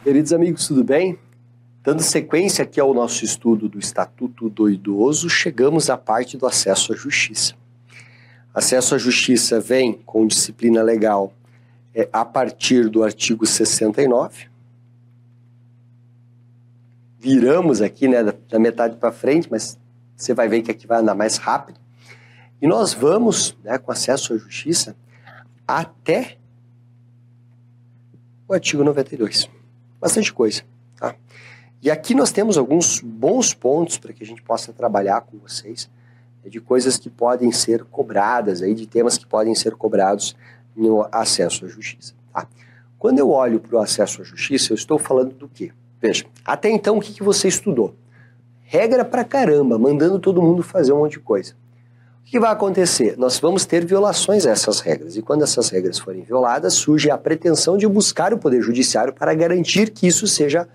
Queridos amigos, tudo bem? Dando sequência aqui ao nosso estudo do Estatuto do Idoso, chegamos à parte do acesso à justiça. Acesso à justiça vem com disciplina legal a partir do artigo 69. Viramos aqui, né, da metade para frente, mas você vai ver que aqui vai andar mais rápido. E nós vamos, né, com acesso à justiça até o artigo 92. Bastante coisa, tá? E aqui nós temos alguns bons pontos para que a gente possa trabalhar com vocês, de coisas que podem ser cobradas, aí, de temas que podem ser cobrados no acesso à justiça. Tá? Quando eu olho para o acesso à justiça, eu estou falando do quê? Veja, até então o que você estudou? Regra pra caramba, mandando todo mundo fazer um monte de coisa. O que vai acontecer? Nós vamos ter violações a essas regras, e quando essas regras forem violadas, surge a pretensão de buscar o Poder Judiciário para garantir que isso seja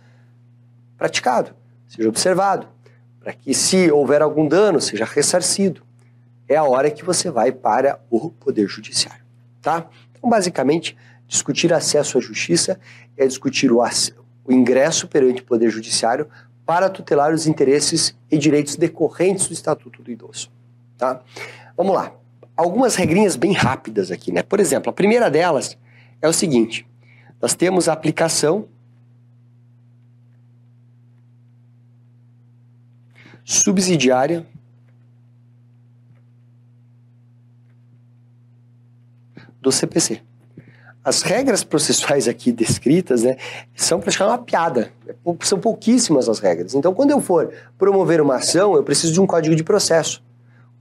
praticado, seja observado, para que, se houver algum dano, seja ressarcido. É a hora que você vai para o Poder Judiciário, tá? Então, basicamente, discutir acesso à justiça é discutir o ingresso perante o Poder Judiciário para tutelar os interesses e direitos decorrentes do Estatuto do Idoso, tá? Vamos lá. Algumas regrinhas bem rápidas aqui, né? Por exemplo, a primeira delas é o seguinte: nós temos a aplicação subsidiária do CPC. As regras processuais aqui descritas, né, são praticamente uma piada. São pouquíssimas as regras. Então, quando eu for promover uma ação, eu preciso de um código de processo.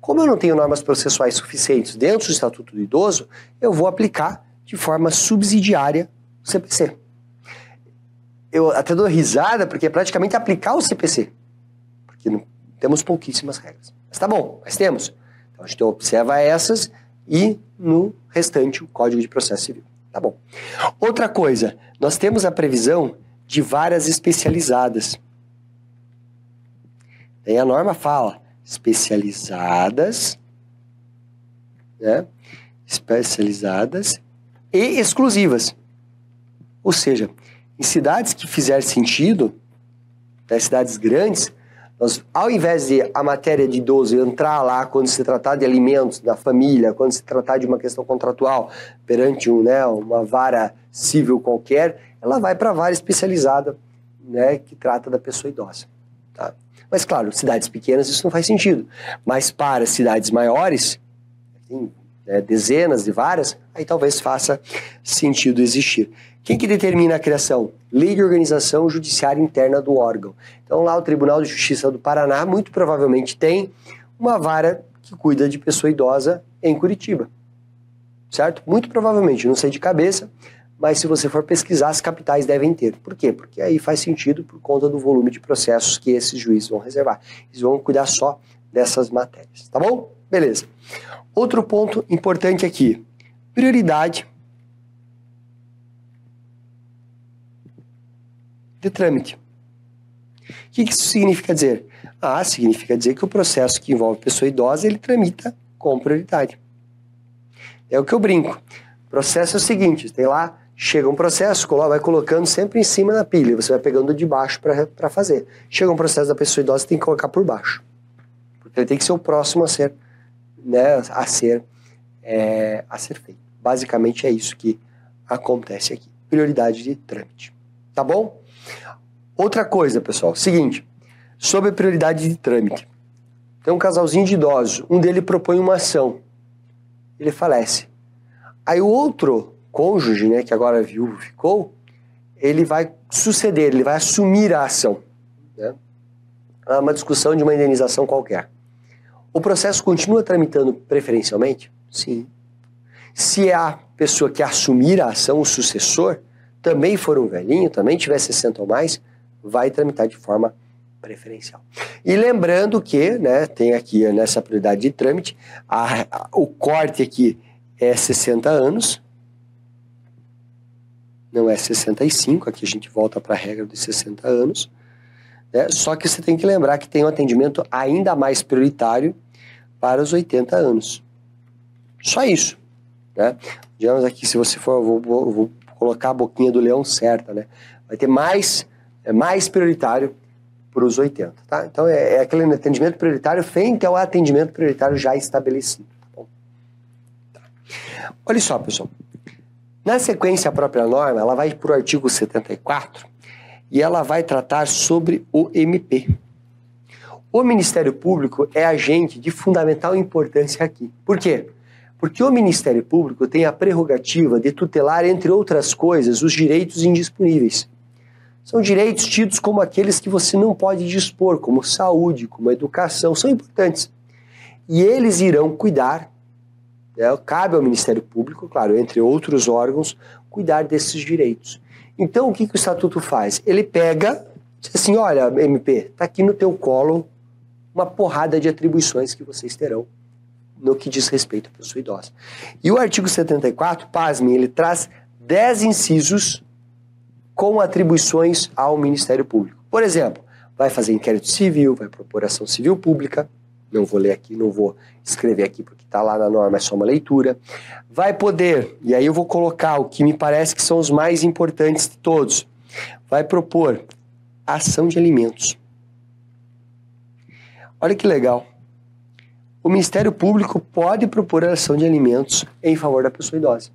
Como eu não tenho normas processuais suficientes dentro do Estatuto do Idoso, eu vou aplicar de forma subsidiária o CPC. Eu até dou risada, porque é praticamente aplicar o CPC. Porque não temos pouquíssimas regras. Mas tá bom, mas temos. Então a gente observa essas e no restante o Código de Processo Civil. Tá bom. Outra coisa, nós temos a previsão de varas especializadas. Aí a norma fala especializadas, né? Especializadas e exclusivas. Ou seja, em cidades que fizer sentido, nas cidades grandes, nós, ao invés de a matéria de idoso entrar lá quando se tratar de alimentos da família, quando se tratar de uma questão contratual perante uma vara civil qualquer, ela vai para a vara especializada, né, que trata da pessoa idosa. Tá? Mas claro, cidades pequenas isso não faz sentido. Mas para cidades maiores, tem, né, dezenas de varas, aí talvez faça sentido existir. Quem que determina a criação? Lei de Organização Judiciária Interna do órgão. Então lá o Tribunal de Justiça do Paraná muito provavelmente tem uma vara que cuida de pessoa idosa em Curitiba. Certo? Muito provavelmente, não sei de cabeça, mas se você for pesquisar, as capitais devem ter. Por quê? Porque aí faz sentido por conta do volume de processos que esses juízes vão reservar. Eles vão cuidar só dessas matérias. Tá bom? Beleza. Outro ponto importante aqui. Prioridade de trâmite. O que isso significa dizer? Significa dizer que o processo que envolve pessoa idosa, ele tramita com prioridade. É o que eu brinco. O processo é o seguinte, tem lá, chega um processo, vai colocando sempre em cima da pilha, você vai pegando de baixo para fazer. Chega um processo da pessoa idosa, você tem que colocar por baixo. Porque ele tem que ser o próximo a ser, né, a ser feito. Basicamente é isso que acontece aqui. Prioridade de trâmite. Tá bom? Outra coisa, pessoal, seguinte, sobre a prioridade de trâmite. Tem um casalzinho de idosos, um dele propõe uma ação, ele falece. Aí o outro cônjuge, né, que agora viúvo ficou, ele vai suceder, ele vai assumir a ação. Né? É uma discussão de uma indenização qualquer. O processo continua tramitando preferencialmente? Sim. Se a pessoa que assumir a ação, o sucessor, também for um velhinho, também tiver 60 ou mais, vai tramitar de forma preferencial. E lembrando que, né, tem aqui nessa prioridade de trâmite, o corte aqui é 60 anos, não é 65, aqui a gente volta para a regra dos 60 anos, né, só que você tem que lembrar que tem um atendimento ainda mais prioritário para os 80 anos. Só isso. Né? Digamos aqui, se você for, eu vou colocar a boquinha do leão certa, né? vai ter mais prioritário para os 80, tá? Então é aquele atendimento prioritário frente ao atendimento prioritário já estabelecido. Tá bom? Tá. Olha só, pessoal. Na sequência, a própria norma, ela vai para o artigo 74 e ela vai tratar sobre o MP. O Ministério Público é agente de fundamental importância aqui. Por quê? Porque o Ministério Público tem a prerrogativa de tutelar, entre outras coisas, os direitos indisponíveis. São direitos tidos como aqueles que você não pode dispor, como saúde, como educação, são importantes. E eles irão cuidar, cabe ao Ministério Público, claro, entre outros órgãos, cuidar desses direitos. Então, o que o Estatuto faz? Ele pega, diz assim, olha, MP, está aqui no teu colo uma porrada de atribuições que vocês terão no que diz respeito à pessoa idosa. E o artigo 74, pasmem, ele traz 10 incisos com atribuições ao Ministério Público. Por exemplo, vai fazer inquérito civil, vai propor ação civil pública, não vou ler aqui, não vou escrever aqui porque está lá na norma, é só uma leitura. Vai poder, e aí eu vou colocar o que me parece que são os mais importantes de todos, vai propor ação de alimentos. Olha que legal. O Ministério Público pode propor ação de alimentos em favor da pessoa idosa.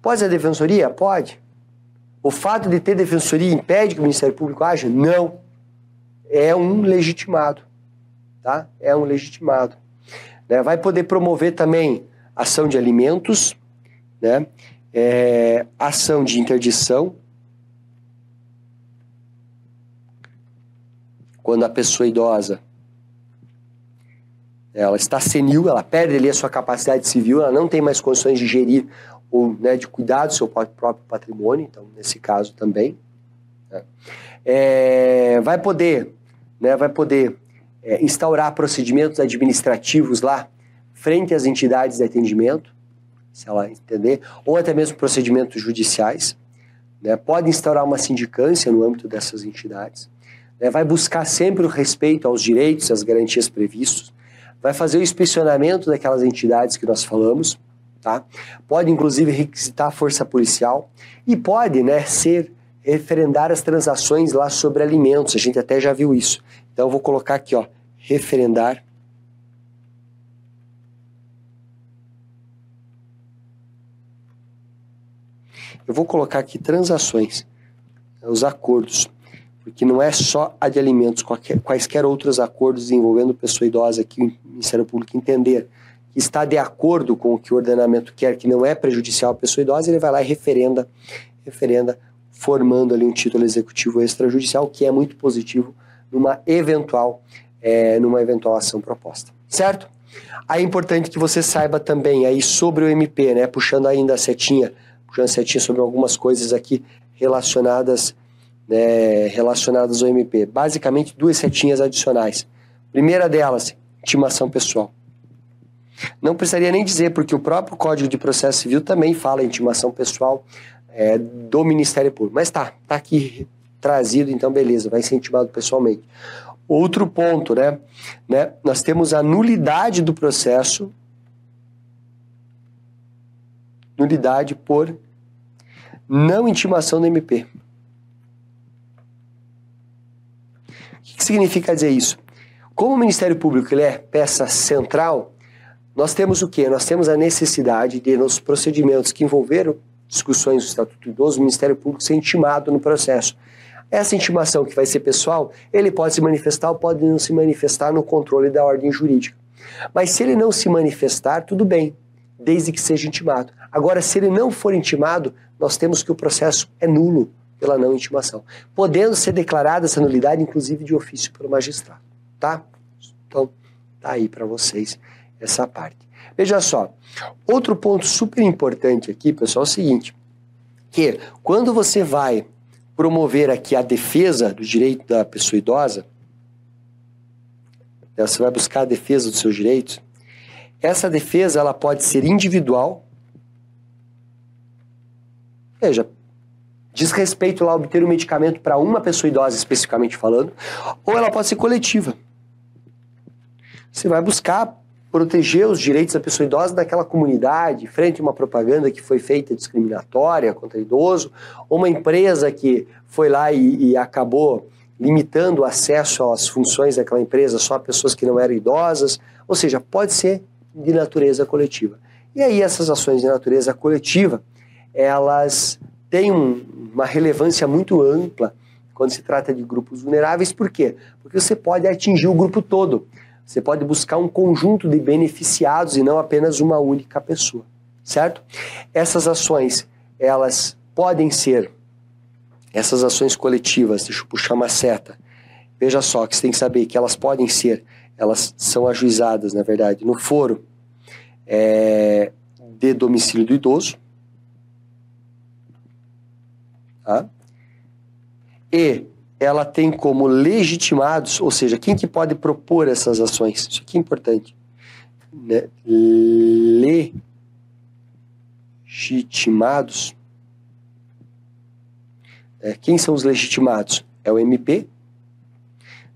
Pode ser a defensoria? Pode. O fato de ter defensoria impede que o Ministério Público haja? Não. É um legitimado. Tá? É um legitimado. Né? Vai poder promover também ação de alimentos, né? Ação de interdição, quando a pessoa idosa ela está senil, ela perde ali a sua capacidade civil, ela não tem mais condições de gerir ou, né, de cuidar do seu próprio patrimônio, então nesse caso também. Né? Vai poder instaurar procedimentos administrativos lá, frente às entidades de atendimento, se ela entender, ou até mesmo procedimentos judiciais. Né? Pode instaurar uma sindicância no âmbito dessas entidades. Né? Vai buscar sempre o respeito aos direitos e às garantias previstos. Vai fazer o inspecionamento daquelas entidades que nós falamos. Tá? Pode, inclusive, requisitar a força policial. E pode, né, referendar as transações lá sobre alimentos. A gente até já viu isso. Então, eu vou colocar aqui, ó, referendar. Eu vou colocar aqui transações, os acordos, porque não é só a de alimentos, quaisquer outros acordos envolvendo pessoa idosa que o Ministério Público entender que está de acordo com o que o ordenamento quer, que não é prejudicial à pessoa idosa, ele vai lá e referenda, formando ali um título executivo extrajudicial, que é muito positivo numa eventual ação proposta, certo? Aí é importante que você saiba também aí sobre o MP, né, puxando ainda a setinha sobre algumas coisas aqui relacionadas ao MP. Basicamente, 2 setinhas adicionais. Primeira delas, intimação pessoal. Não precisaria nem dizer, porque o próprio Código de Processo Civil também fala em intimação pessoal do Ministério Público. Mas tá aqui trazido, então beleza, vai ser intimado pessoalmente. Outro ponto, né? Nós temos a nulidade do processo, nulidade por não intimação do MP. O que significa dizer isso? Como o Ministério Público ele é peça central, nós temos o quê? Nós temos a necessidade de, nos procedimentos que envolveram discussões do Estatuto do Idoso, o Ministério Público ser intimado no processo. Essa intimação que vai ser pessoal, ele pode se manifestar ou pode não se manifestar no controle da ordem jurídica. Mas se ele não se manifestar, tudo bem, desde que seja intimado. Agora, se ele não for intimado, nós temos que o processo é nulo pela não intimação, podendo ser declarada essa nulidade, inclusive de ofício pelo magistrado, tá? Então, tá aí para vocês essa parte. Veja só, outro ponto super importante aqui, pessoal, é o seguinte, que quando você vai promover aqui a defesa do direito da pessoa idosa, você vai buscar a defesa dos seus direitos, essa defesa ela pode ser individual, veja, diz respeito lá a obter um medicamento para uma pessoa idosa especificamente falando, ou ela pode ser coletiva. Você vai buscar proteger os direitos da pessoa idosa daquela comunidade, frente a uma propaganda que foi feita discriminatória contra idoso, ou uma empresa que foi lá e acabou limitando o acesso às funções daquela empresa só a pessoas que não eram idosas, ou seja, pode ser de natureza coletiva. E aí essas ações de natureza coletiva, elas têm uma relevância muito ampla quando se trata de grupos vulneráveis. Por quê? Porque você pode atingir o grupo todo. Você pode buscar um conjunto de beneficiados e não apenas uma única pessoa, certo? Essas ações, elas podem ser, essas ações coletivas, deixa eu puxar uma seta, veja só que você tem que saber que elas podem ser, elas são ajuizadas, na verdade, no foro de domicílio do idoso, tá? E ela tem como legitimados, ou seja, quem que pode propor essas ações? Isso aqui é importante, né? Legitimados. Quem são os legitimados? É o MP,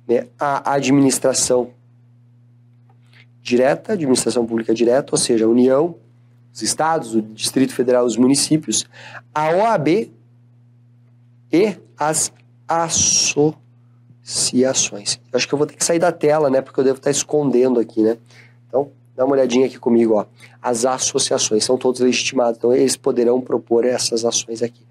né? A administração direta, administração pública direta, ou seja, a União, os estados, o Distrito Federal, os municípios, a OAB e as associações. Eu acho que eu vou ter que sair da tela, né? Porque eu devo estar escondendo aqui, né? Então, dá uma olhadinha aqui comigo, ó. As associações são todos legitimados, então eles poderão propor essas ações aqui.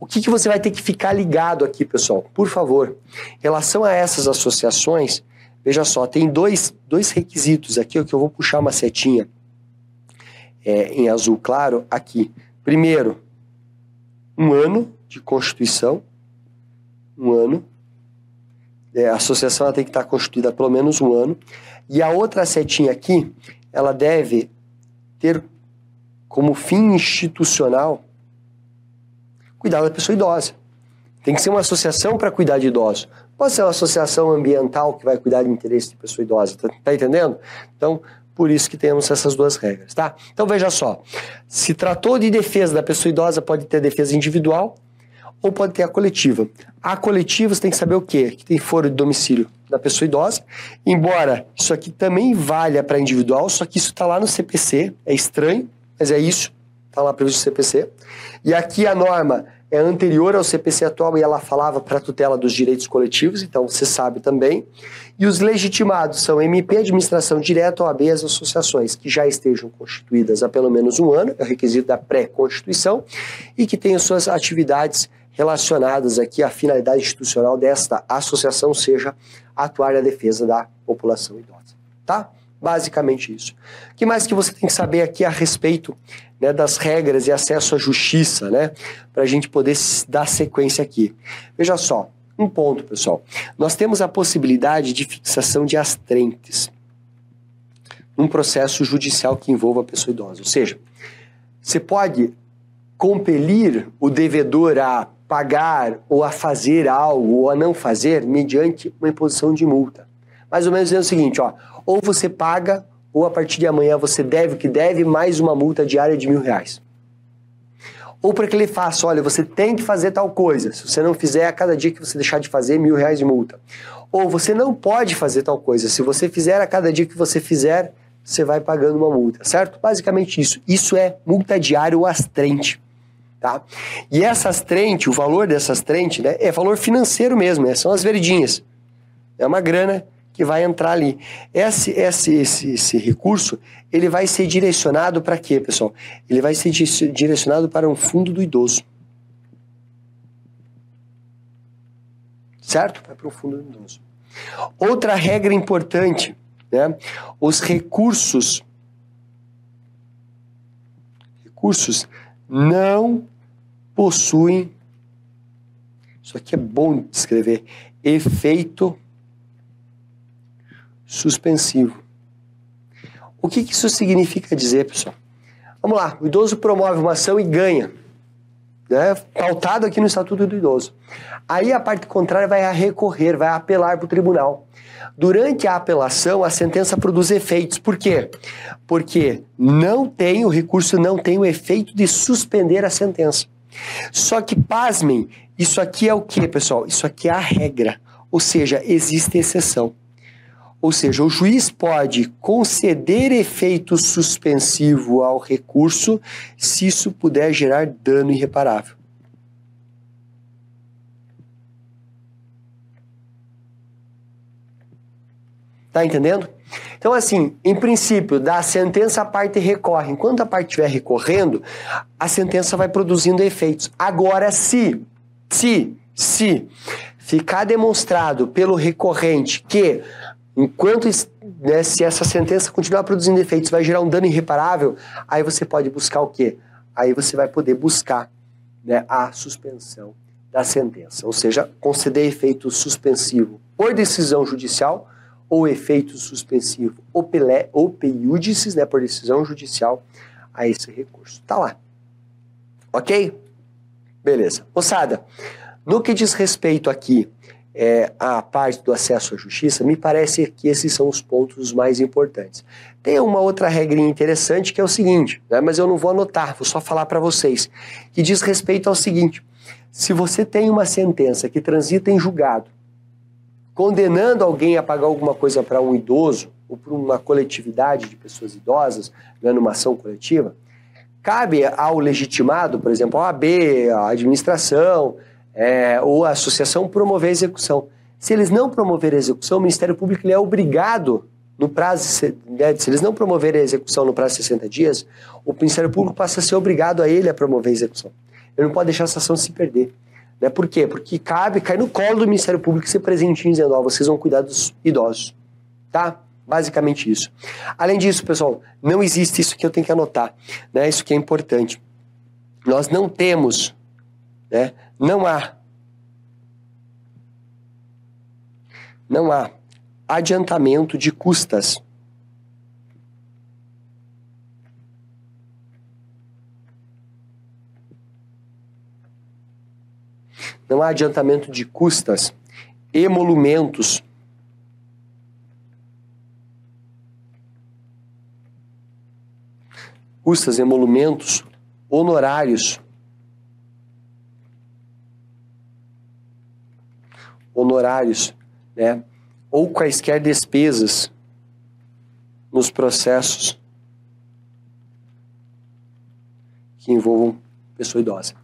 O que você vai ter que ficar ligado aqui, pessoal? Por favor, em relação a essas associações, veja só, tem dois requisitos aqui, ó, que eu vou puxar uma setinha em azul claro aqui. Primeiro, 1 ano de constituição. 1 ano. A associação ela tem que estar constituída há pelo menos 1 ano. E a outra setinha aqui, ela deve ter como fim institucional cuidar da pessoa idosa. Tem que ser uma associação para cuidar de idosos. Pode ser uma associação ambiental que vai cuidar do interesse de pessoa idosa. Tá entendendo? Então, por isso que temos essas duas regras, tá? Então, veja só. Se tratou de defesa da pessoa idosa, pode ter defesa individual ou pode ter a coletiva. A coletiva você tem que saber o quê? Que tem foro de domicílio da pessoa idosa, embora isso aqui também valha para individual, só que isso está lá no CPC, é estranho, mas é isso, está lá previsto no CPC. E aqui a norma é anterior ao CPC atual e ela falava para a tutela dos direitos coletivos, então você sabe também. E os legitimados são MP, administração direta, OAB e as associações, que já estejam constituídas há pelo menos 1 ano, é o requisito da pré-constituição, e que tenham suas atividades relacionadas aqui à finalidade institucional desta associação, seja atuar na defesa da população idosa, tá? Basicamente isso. O que mais que você tem que saber aqui a respeito, né, das regras e acesso à justiça, né? Para a gente poder dar sequência aqui. Veja só, um ponto, pessoal. Nós temos a possibilidade de fixação de astrentes num processo judicial que envolva a pessoa idosa. Ou seja, você pode compelir o devedor a pagar ou a fazer algo ou a não fazer mediante uma imposição de multa. Mais ou menos dizendo o seguinte, ó, ou você paga ou a partir de amanhã você deve o que deve mais uma multa diária de R$1.000. Ou para que ele faça, olha, você tem que fazer tal coisa, se você não fizer, a cada dia que você deixar de fazer, R$1.000 de multa. Ou você não pode fazer tal coisa, se você fizer, a cada dia que você fizer, você vai pagando uma multa, certo? Basicamente isso. Isso é multa diária ou astrente. Tá? E essa astrente, o valor dessa astrente, né, é valor financeiro mesmo, né, são as verdinhas. É uma grana que vai entrar ali. Esse recurso, ele vai ser direcionado para quê, pessoal? Ele vai ser direcionado para um fundo do idoso. Certo? Vai para o fundo do idoso. Outra regra importante, né, os recursos não possuem, isso aqui é bom de escrever, efeito suspensivo. O que isso significa dizer, pessoal? Vamos lá, o idoso promove uma ação e ganha, né, pautado aqui no Estatuto do Idoso. Aí a parte contrária vai recorrer, vai apelar para o tribunal. Durante a apelação, a sentença produz efeitos. Por quê? Porque o recurso não tem o efeito de suspender a sentença. Só que, pasmem, isso aqui é o quê, pessoal? Isso aqui é a regra, ou seja, existe exceção. Ou seja, o juiz pode conceder efeito suspensivo ao recurso se isso puder gerar dano irreparável. Tá entendendo? Então, assim, em princípio, da sentença a parte recorre. Enquanto a parte estiver recorrendo, a sentença vai produzindo efeitos. Agora, se ficar demonstrado pelo recorrente que, enquanto, né, se essa sentença continuar produzindo efeitos, vai gerar um dano irreparável, aí você pode buscar o quê? Aí você vai poder buscar, né, a suspensão da sentença. Ou seja, conceder efeito suspensivo por decisão judicial ou efeito suspensivo ou peiúdices, né, por decisão judicial a esse recurso. Tá lá. Ok? Beleza. Moçada, no que diz respeito aqui à parte do acesso à justiça, me parece que esses são os pontos mais importantes. Tem uma outra regrinha interessante que é o seguinte, né, mas eu não vou anotar, vou só falar para vocês, que diz respeito ao seguinte: se você tem uma sentença que transita em julgado, condenando alguém a pagar alguma coisa para um idoso ou para uma coletividade de pessoas idosas, né, numa ação coletiva, cabe ao legitimado, por exemplo, a OAB, a administração ou a associação, promover a execução. Se eles não promoverem a execução, o Ministério Público ele é obrigado, no prazo, se eles não promoverem a execução no prazo de 60 dias, o Ministério Público passa a ser obrigado a ele a promover a execução. Ele não pode deixar essa ação se perder. Né? Por quê? Porque cai no colo do Ministério Público ser presentinho dizendo, ó, vocês vão cuidar dos idosos. Tá? Basicamente isso. Além disso, pessoal, não existe isso que eu tenho que anotar. Né? Isso que é importante. Nós não temos, né? Não há adiantamento de custas. Não há adiantamento de custas, emolumentos, honorários, né? Ou quaisquer despesas nos processos que envolvam pessoa idosa.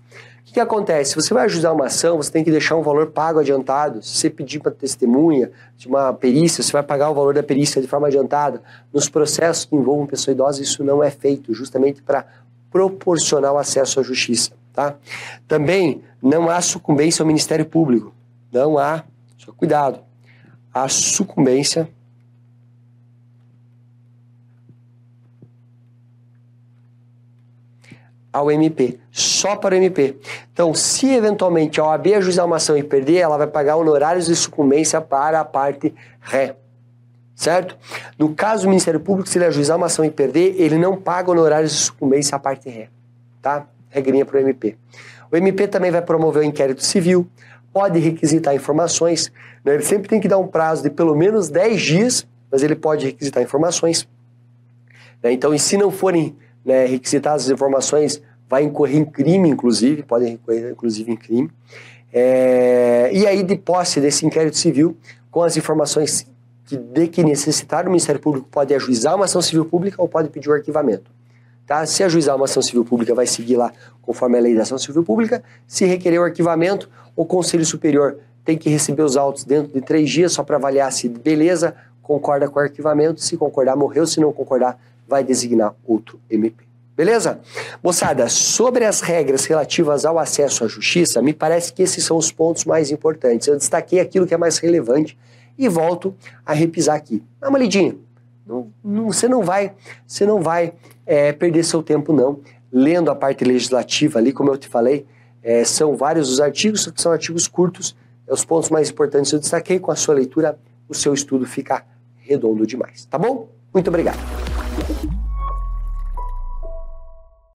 O que acontece? Se você vai ajuizar uma ação, você tem que deixar um valor pago adiantado. Se você pedir para testemunha de uma perícia, você vai pagar o valor da perícia de forma adiantada. Nos processos que envolvam pessoa idosa, isso não é feito, justamente para proporcionar o acesso à justiça. Tá? Também não há sucumbência ao Ministério Público. Não há, só cuidado, a sucumbência ao MP, só para o MP. Então, se eventualmente a OAB ajuizar uma ação e perder, ela vai pagar honorários de sucumbência para a parte ré, certo? No caso do Ministério Público, se ele ajuizar uma ação e perder, ele não paga honorários de sucumbência à parte ré, tá? Regrinha para o MP. O MP também vai promover o inquérito civil, pode requisitar informações, né? Ele sempre tem que dar um prazo de pelo menos 10 dias, mas ele pode requisitar informações, né? Então, e se não forem, né, requisitadas as informações, vai incorrer em crime, inclusive, podem incorrer inclusive em crime. E aí, de posse desse inquérito civil, com as informações que necessitar, o Ministério Público pode ajuizar uma ação civil pública ou pode pedir o arquivamento. Tá? Se ajuizar uma ação civil pública, vai seguir lá conforme a lei da ação civil pública. Se requerer o arquivamento, o Conselho Superior tem que receber os autos dentro de 3 dias, só para avaliar se beleza, concorda com o arquivamento. Se concordar, morreu. Se não concordar, vai designar outro MP. Beleza? Moçada, sobre as regras relativas ao acesso à justiça, me parece que esses são os pontos mais importantes. Eu destaquei aquilo que é mais relevante e volto a repisar aqui. Dá uma lidinha. Você não vai perder seu tempo, não. Lendo a parte legislativa ali, como eu te falei, são vários os artigos, são artigos curtos. Os pontos mais importantes eu destaquei. Com a sua leitura, o seu estudo fica redondo demais. Tá bom? Muito obrigado.